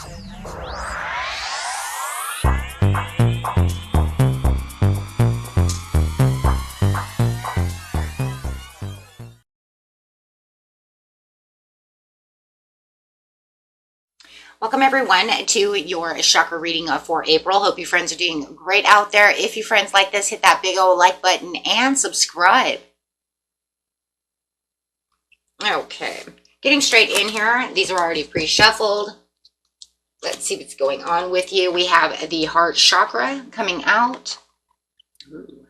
Welcome everyone to your chakra reading for April. Hope you friends are doing great out there. If you friends like this, hit that big old like button and subscribe. Okay, getting straight in here. These are already pre-shuffled. Let's see what's going on with you. We have the heart chakra coming out. Ooh.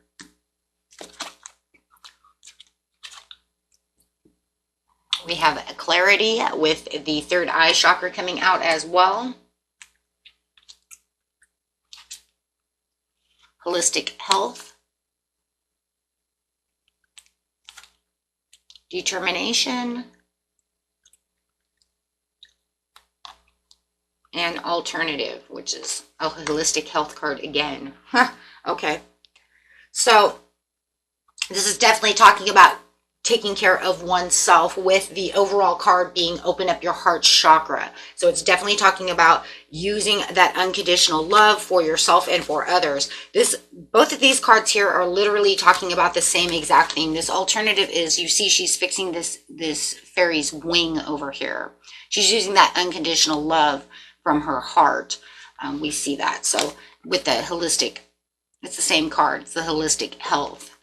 We have clarity with the third eye chakra coming out as well. Holistic health. Determination. And alternative, which is a holistic health card again. Okay. So this is definitely talking about taking care of oneself, with the overall card being open up your heart chakra. So it's definitely talking about using that unconditional love for yourself and for others. Both of these cards here are literally talking about the same exact thing. This alternative is, you see she's fixing this fairy's wing over here. She's using that unconditional love from her heart. We see that. So with the holistic, it's the same card. It's the holistic health.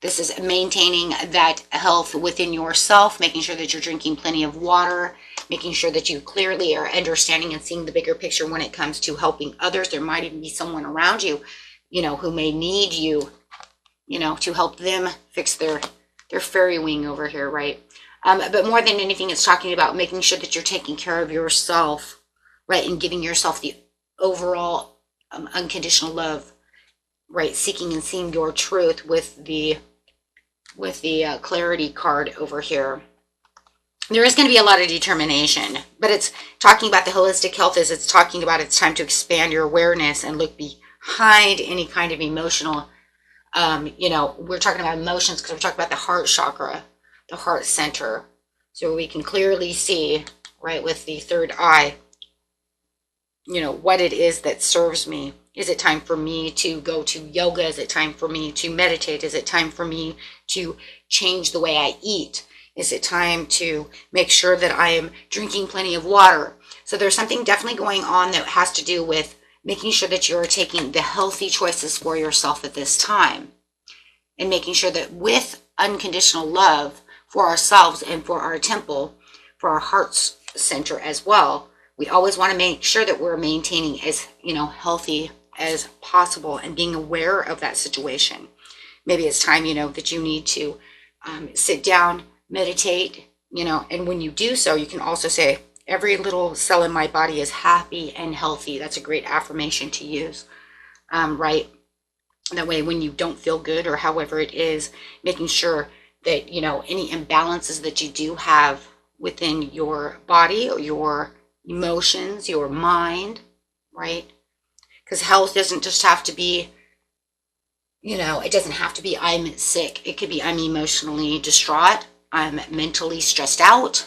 This is maintaining that health within yourself, making sure that you're drinking plenty of water, making sure that you clearly are understanding and seeing the bigger picture when it comes to helping others. There might even be someone around you, who may need you, to help them fix their fairy wing over here, right? But more than anything, it's talking about making sure that you're taking care of yourself, right? And giving yourself the overall unconditional love, right? Seeking and seeing your truth with the clarity card over here. There is going to be a lot of determination, but it's talking about the holistic health. It's talking about it's time to expand your awareness and look behind any kind of emotional, we're talking about emotions because we're talking about the heart chakra, the heart center. So we can clearly see, right, with the third eye, what it is that serves me. Is it time for me to go to yoga? Is it time for me to meditate? Is it time for me to change the way I eat? Is it time to make sure that I am drinking plenty of water? So there's something definitely going on that has to do with making sure that you're taking the healthy choices for yourself at this time, and making sure that with unconditional love for ourselves and for our temple, for our heart's center as well, we always want to make sure that we're maintaining as healthy as possible and being aware of that situation. Maybe it's time that you need to sit down, meditate, and when you do so, you can also say, every little cell in my body is happy and healthy. That's a great affirmation to use, right? That way, when you don't feel good or however it is, making sure that any imbalances that you do have within your body or your emotions, your mind, right? Because health doesn't just have to be, it doesn't have to be I'm sick. It could be I'm emotionally distraught. I'm mentally stressed out,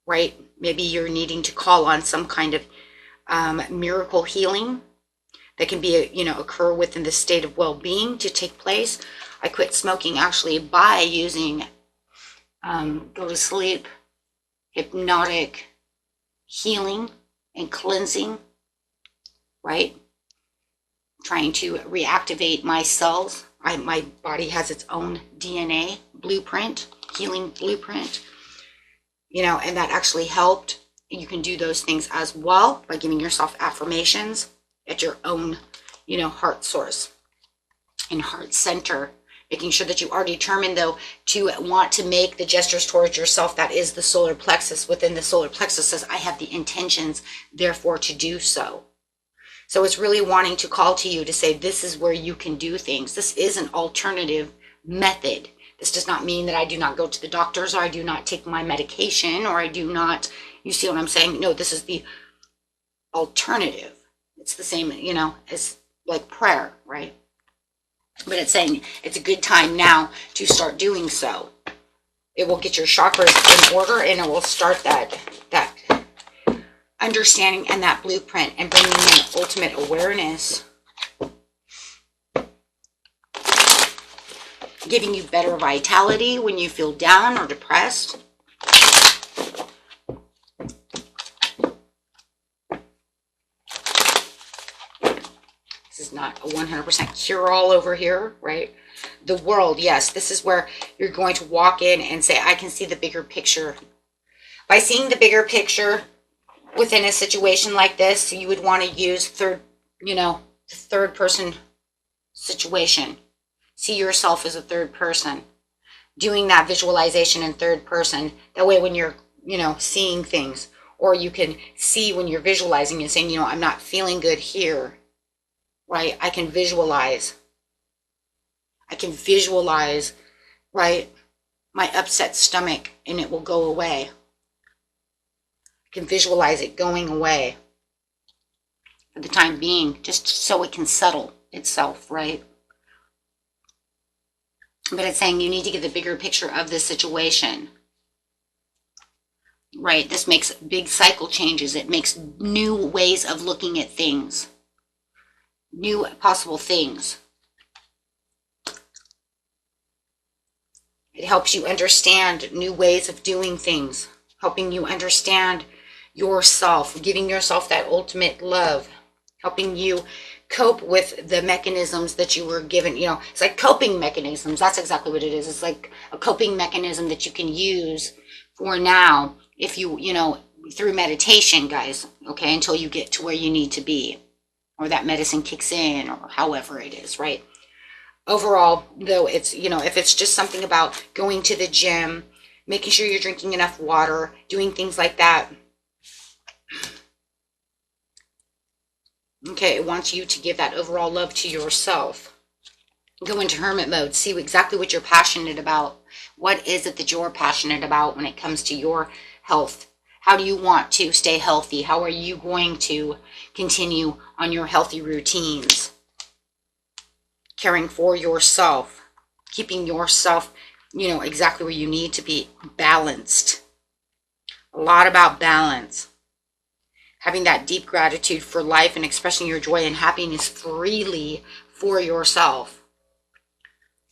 right? Maybe you're needing to call on some kind of miracle healing that can be, occur within the state of well-being to take place. I quit smoking actually by using go to sleep, hypnotic healing and cleansing, right? Trying to reactivate my cells. My body has its own DNA blueprint, healing blueprint, and that actually helped. You can do those things as well by giving yourself affirmations at your own, heart source and heart center. Making sure that you are determined, though, to want to make the gestures towards yourself. That is the solar plexus. Within the solar plexus says, I have the intentions, therefore, to do so. So it's really wanting to call to you to say, this is where you can do things. This is an alternative method. This does not mean that I do not go to the doctors, or I do not take my medication, or I do not, you see what I'm saying? No, this is the alternative. It's the same, as like prayer, right? But it's saying it's a good time now to start doing so. it will get your chakras in order, and it will start that understanding and that blueprint and bringing in ultimate awareness, giving you better vitality when you feel down or depressed. This is not a 100% cure-all over here, right? The world, yes, this is where you're going to walk in and say, I can see the bigger picture. By seeing the bigger picture within a situation like this, you would want to use third person situation. See yourself as a third person, doing that visualization in third person. That way when you're, seeing things, or you can see when you're visualizing and saying, I'm not feeling good here, right? I can visualize, right? My upset stomach, and it will go away. I can visualize it going away for the time being, just so it can settle itself, right? But it's saying you need to get the bigger picture of this situation, right? This makes big cycle changes. It makes new ways of looking at things, new possible things. It helps you understand new ways of doing things, helping you understand yourself, giving yourself that ultimate love, helping you cope with the mechanisms that you were given. It's like coping mechanisms. That's exactly what it is. It's like a coping mechanism that you can use for now, if you, through meditation, guys, okay, until you get to where you need to be, or that medicine kicks in, or however it is, right? Overall, though, it's, if it's just something about going to the gym, making sure you're drinking enough water, doing things like that, okay, it wants you to give that overall love to yourself. Go into hermit mode. See exactly what you're passionate about. What is it that you're passionate about when it comes to your health? How do you want to stay healthy? How are you going to continue on your healthy routines? Caring for yourself. Keeping yourself, exactly where you need to be. Balanced. A lot about balance. Having that deep gratitude for life and expressing your joy and happiness freely for yourself,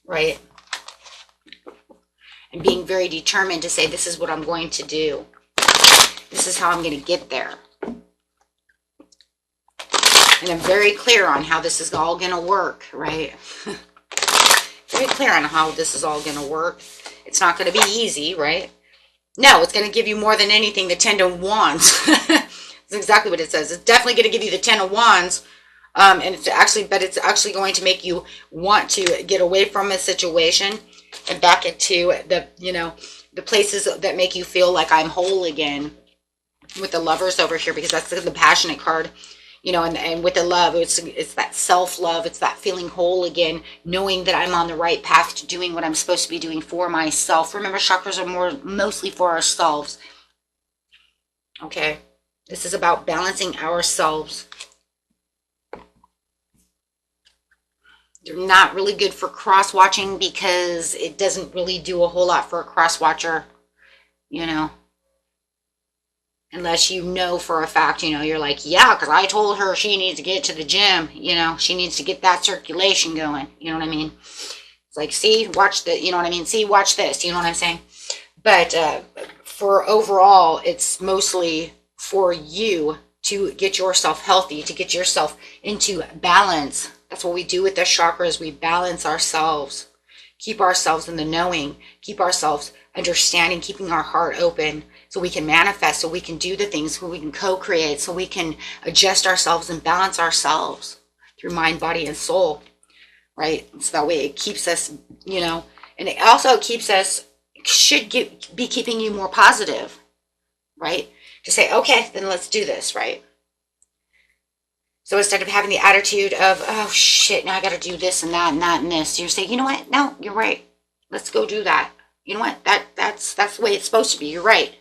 right? And being very determined to say, this is what I'm going to do. This is how I'm going to get there. And I'm very clear on how this is all going to work, right? Very clear on how this is all going to work. It's not going to be easy, right? No, it's going to give you more than anything the 10 of Wands. That's exactly what it says. It's definitely going to give you the 10 of Wands. And it's actually going to make you want to get away from a situation and back into the places that make you feel like I'm whole again. With the Lovers over here, because that's the passionate card, and with the love, it's that self-love. It's that feeling whole again, knowing that I'm on the right path to doing what I'm supposed to be doing for myself. Remember, chakras are mostly for ourselves. Okay. This is about balancing ourselves. They're not really good for cross-watching because it doesn't really do a whole lot for a cross-watcher, Unless for a fact, you're like, yeah, because I told her she needs to get to the gym, she needs to get that circulation going, you know what I mean? It's like, see, watch the, you know what I mean? See, watch this, you know what I'm saying? But for overall, it's mostly for you to get yourself healthy, to get yourself into balance. That's what we do with the chakras. We balance ourselves, keep ourselves in the knowing, keep ourselves understanding, keeping our heart open so we can manifest, so we can do the things, so we can co-create, so we can adjust ourselves and balance ourselves through mind, body, and soul, right? So that way it keeps us, and it also keeps us, be keeping you more positive, right? To say, okay, then let's do this, right? So instead of having the attitude of, oh shit, now I got to do this and that and that and this, you say, you know what? No, you're right. Let's go do that. You know what? That's the way it's supposed to be. You're right.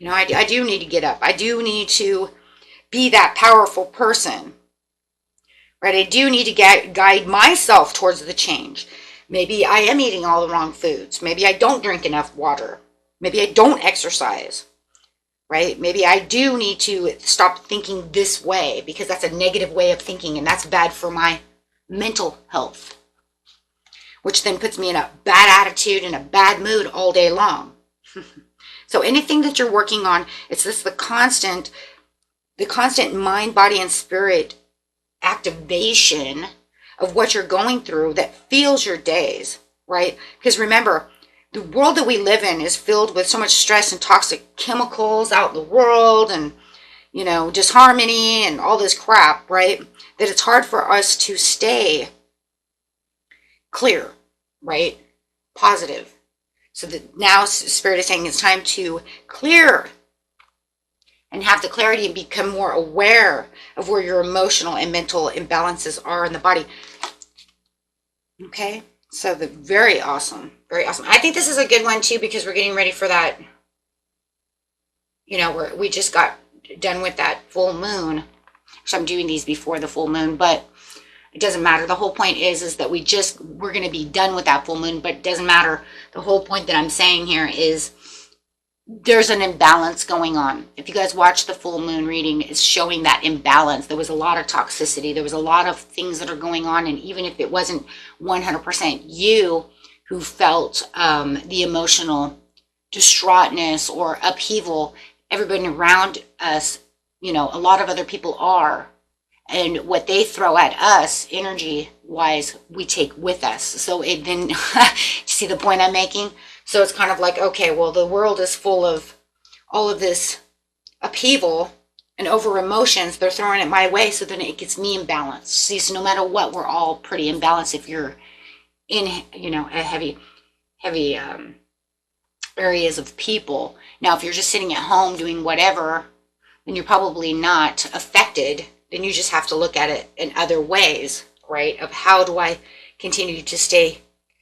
I do need to get up. I do need to be that powerful person, right? I do need to guide myself towards the change. Maybe I am eating all the wrong foods. Maybe I don't drink enough water. Maybe I don't exercise, right? Maybe I do need to stop thinking this way because that's a negative way of thinking and that's bad for my mental health, which then puts me in a bad attitude and a bad mood all day long. So anything that you're working on, it's the constant mind, body, and spirit activation of what you're going through that fuels your days, right? Because remember, the world that we live in is filled with so much stress and toxic chemicals out in the world and, disharmony and all this crap, right? That it's hard for us to stay clear, right? Positive. So that now Spirit is saying it's time to clear and have the clarity and become more aware of where your emotional and mental imbalances are in the body. Okay, so very awesome, very awesome. I think this is a good one too because we're getting ready for that. We just got done with that full moon. So I'm doing these before the full moon, but it doesn't matter. The whole point is that we're going to be done with that full moon, but it doesn't matter. The whole point that I'm saying here is there's an imbalance going on. If you guys watch the full moon reading, it's showing that imbalance. There was a lot of toxicity. There was a lot of things that are going on. And even if it wasn't 100% you who felt the emotional distraughtness or upheaval, everybody around us, a lot of other people are. And what they throw at us, energy-wise, we take with us. So it then, see the point I'm making? So it's kind of like, okay, well, the world is full of all of this upheaval and over emotions. They're throwing it my way, so then it gets me imbalanced. See, so no matter what, we're all pretty imbalanced if you're in, a heavy areas of people. Now, if you're just sitting at home doing whatever, then you're probably not affected. Then you just have to look at it in other ways, right? Of how do I continue to stay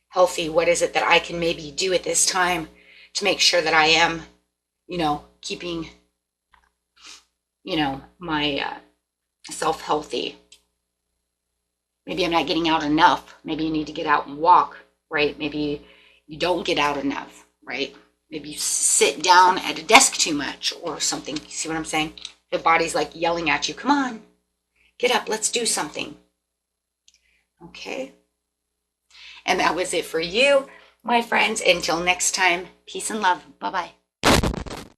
healthy? What is it that I can maybe do at this time to make sure that I am, keeping, my self healthy? Maybe I'm not getting out enough. Maybe you need to get out and walk, right? Maybe you don't get out enough, right? Maybe you sit down at a desk too much or something. You see what I'm saying? The body's like yelling at you, come on, get up, let's do something. Okay. And that was it for you, my friends. Until next time, peace and love. Bye-bye.